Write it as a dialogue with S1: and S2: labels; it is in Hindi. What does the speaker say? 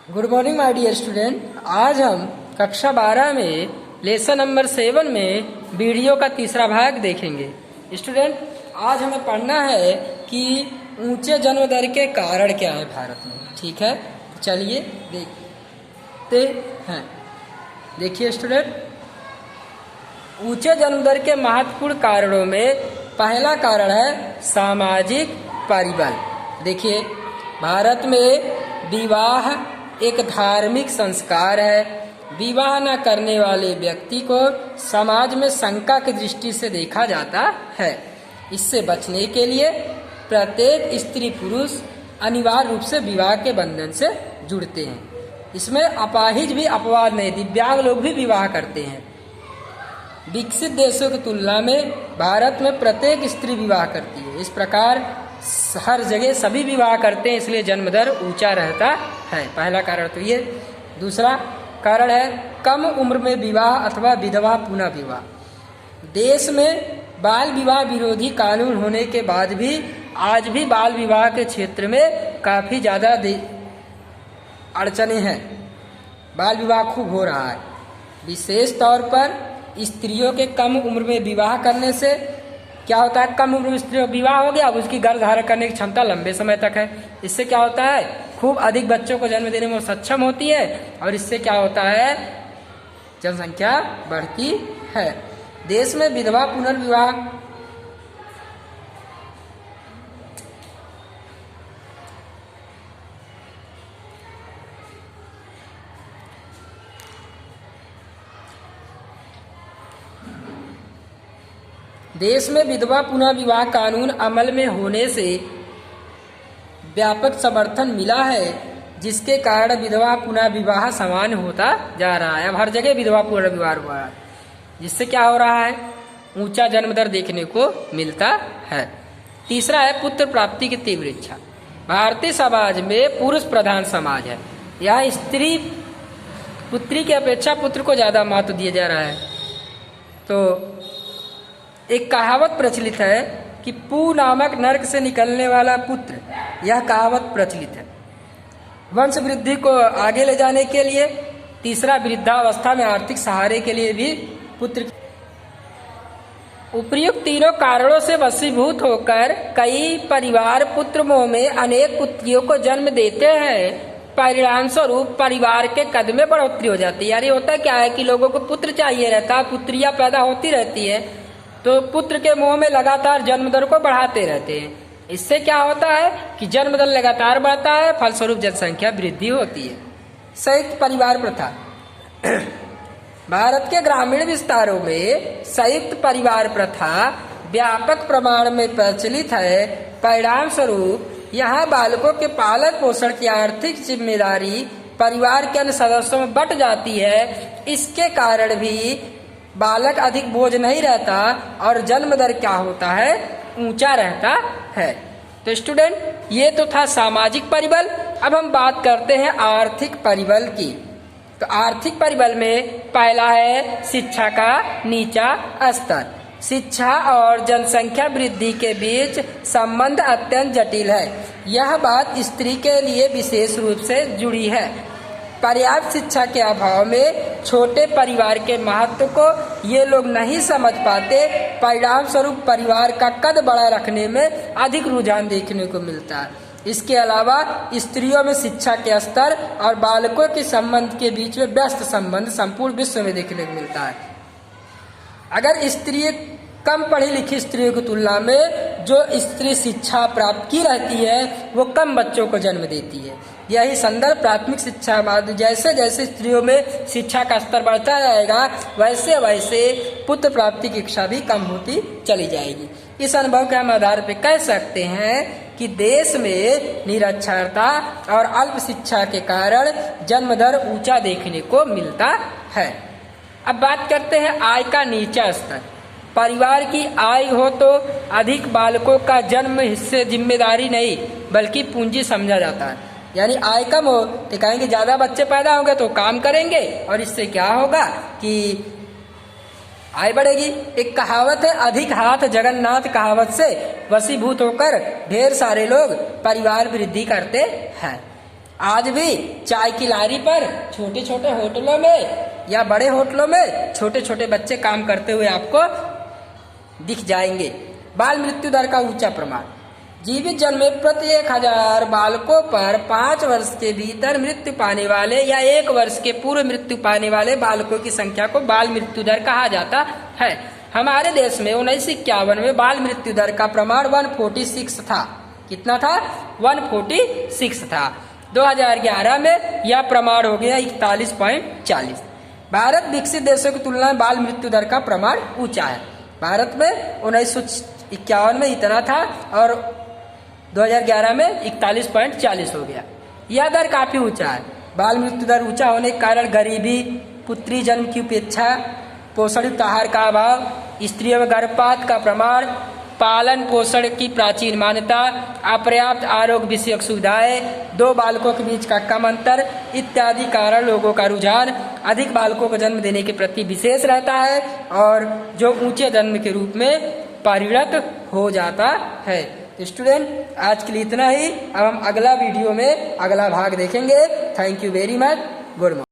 S1: Good morning my dear student. आज हम कक्षा 12 में लेसन नंबर 7 में वीडियो का तीसरा भाग देखेंगे। स्टूडेंट, आज हमें पढ़ना है कि ऊंचे जन्म दर के कारण क्या है भारत में। ठीक है, चलिए देखते हैं। देखिए स्टूडेंट, ऊंचे जन्म दर के महत्वपूर्ण कारणों में पहला कारण है सामाजिक परिबल। देखिए, भारत में विवाह एक धार्मिक संस्कार है। विवाह न करने वाले व्यक्ति को समाज में शंका की दृष्टि से देखा जाता है। इससे बचने के लिए प्रत्येक स्त्री पुरुष अनिवार्य रूप से विवाह के बंधन से जुड़ते हैं। इसमें अपाहिज भी अपवाद नहीं, दिव्यांग लोग भी विवाह करते हैं। विकसित देशों की तुलना में भारत में प्रत्येक स्त्री विवाह करती है। इस प्रकार हर जगह सभी विवाह करते हैं, इसलिए जन्म दर ऊंचा रहता है। पहला कारण तो ये। दूसरा कारण है कम उम्र में विवाह अथवा विधवा पुनः विवाह। देश में बाल विवाह विरोधी कानून होने के बाद भी आज भी बाल विवाह के क्षेत्र में काफी ज्यादा अड़चने हैं। बाल विवाह खूब हो रहा है। विशेष तौर पर स्त्रियों के कम उम्र में विवाह करने से क्या होता है, कम उम्र में स्त्रियों का विवाह हो गया, अब उसकी गर्भ धारण करने की क्षमता लंबे समय तक है। इससे क्या होता है, खूब अधिक बच्चों को जन्म देने में सक्षम होती है और इससे क्या होता है, जनसंख्या बढ़ती है। देश में विधवा पुनर्विवाह देश में विधवा पुनः विवाह कानून अमल में होने से व्यापक समर्थन मिला है, जिसके कारण विधवा पुनः विवाह सामान्य होता जा रहा है। अब हर जगह विधवा पुनः विवाह हुआ है, जिससे क्या हो रहा है, ऊंचा जन्म दर देखने को मिलता है। तीसरा है पुत्र प्राप्ति की तीव्र इच्छा। भारतीय समाज में पुरुष प्रधान समाज है। यहाँ स्त्री पुत्री की अपेक्षा पुत्र को ज्यादा महत्व दिया जा रहा है। तो एक कहावत प्रचलित है कि पू नामक नरक से निकलने वाला पुत्र, यह कहावत प्रचलित है वंश वृद्धि को आगे ले जाने के लिए। तीसरा, वृद्धावस्था में आर्थिक सहारे के लिए भी पुत्र। उपर्युक्त तीनों कारणों से वशीभूत होकर कई परिवार पुत्र मोह में अनेक पुत्रियों को जन्म देते हैं। परिणाम स्वरूप परिवार के कद में बढ़ोतरी हो जाती है। यानी होता क्या है कि लोगों को पुत्र चाहिए रहता है, पुत्रियां पैदा होती रहती है, तो पुत्र के मोह में लगातार जन्म दर को बढ़ाते रहते हैं। इससे क्या होता है कि जन्म दर लगातार बढ़ता है, फलस्वरूप जनसंख्या वृद्धि होती है। संयुक्त परिवार प्रथा। भारत के ग्रामीण विस्तारों में संयुक्त परिवार प्रथा व्यापक प्रमाण में प्रचलित है। परिणाम स्वरूप यहाँ बालकों के पालन पोषण की आर्थिक जिम्मेदारी परिवार के अन्य सदस्यों में बंट जाती है। इसके कारण भी बालक अधिक बोझ नहीं रहता और जन्म दर क्या होता है, ऊंचा रहता है। तो स्टूडेंट, ये तो था सामाजिक परिबल। अब हम बात करते हैं आर्थिक परिबल की। तो आर्थिक परिबल में पहला है शिक्षा का नीचा स्तर। शिक्षा और जनसंख्या वृद्धि के बीच संबंध अत्यंत जटिल है। यह बात स्त्री के लिए विशेष रूप से जुड़ी है। पर्याप्त शिक्षा के अभाव में छोटे परिवार के महत्व को ये लोग नहीं समझ पाते। परिणाम स्वरूप परिवार का कद बड़ा रखने में अधिक रुझान देखने को मिलता है। इसके अलावा स्त्रियों में शिक्षा के स्तर और बालकों के संबंध के बीच में व्यस्त संबंध संपूर्ण विश्व में देखने को मिलता है। अगर स्त्री कम पढ़ी लिखी स्त्रियों की तुलना में जो स्त्री शिक्षा प्राप्त की रहती है वो कम बच्चों को जन्म देती है। यही संदर्भ प्राथमिक शिक्षा बाद जैसे जैसे स्त्रियों में शिक्षा का स्तर बढ़ता जाएगा वैसे वैसे पुत्र प्राप्ति की इच्छा भी कम होती चली जाएगी। इस अनुभव के हम आधार पर कह सकते हैं कि देश में निरक्षरता और अल्प शिक्षा के कारण जन्म दर ऊंचा देखने को मिलता है। अब बात करते हैं आय का नीचा स्तर। परिवार की आय हो तो अधिक बालकों का जन्म हिस्से जिम्मेदारी नहीं बल्कि पूंजी समझा जाता है। यानी आय कम हो तो कहेंगे ज्यादा बच्चे पैदा होंगे तो काम करेंगे और इससे क्या होगा कि आय बढ़ेगी। एक कहावत है, अधिक हाथ जगन्नाथ कहावत से वशीभूत होकर ढेर सारे लोग परिवार वृद्धि करते हैं। आज भी चाय की लारी पर छोटे छोटे होटलों में या बड़े होटलों में छोटे छोटे बच्चे काम करते हुए आपको दिख जाएंगे। बाल मृत्यु दर का ऊंचा प्रमाण। जीवित जन्मे प्रति 1000 बालकों पर 5 वर्ष के भीतर मृत्यु पाने वाले या 1 वर्ष के पूर्व मृत्यु पाने वाले बालकों की संख्या को बाल मृत्यु दर कहा जाता है। हमारे देश में 1951 में बाल मृत्यु दर का प्रमाण 146 था। कितना था? 146 था। 2011 में यह प्रमाण हो गया 41.40। भारत विकसित देशों की तुलना में बाल मृत्यु दर का प्रमाण ऊंचा है। भारत में 1951 में इतना था और 2011 में 41.40 हो गया। यह दर काफी ऊंचा है। बाल मृत्यु दर ऊंचा होने के कारण गरीबी, पुत्री जन्म की उपेक्षा, पोषण युक्त आहार का अभाव, स्त्रियों में गर्भपात का प्रमाण, पालन पोषण की प्राचीन मान्यता, अपर्याप्त आरोग्य विषयक सुविधाएं, 2 बालकों के बीच का कम अंतर इत्यादि कारण लोगों का रुझान अधिक बालकों को जन्म देने के प्रति विशेष रहता है और जो ऊंचे जन्म के रूप में परिणत हो जाता है। तो स्टूडेंट, आज के लिए इतना ही। अब हम अगला वीडियो में अगला भाग देखेंगे। Thank you very much. Good morning.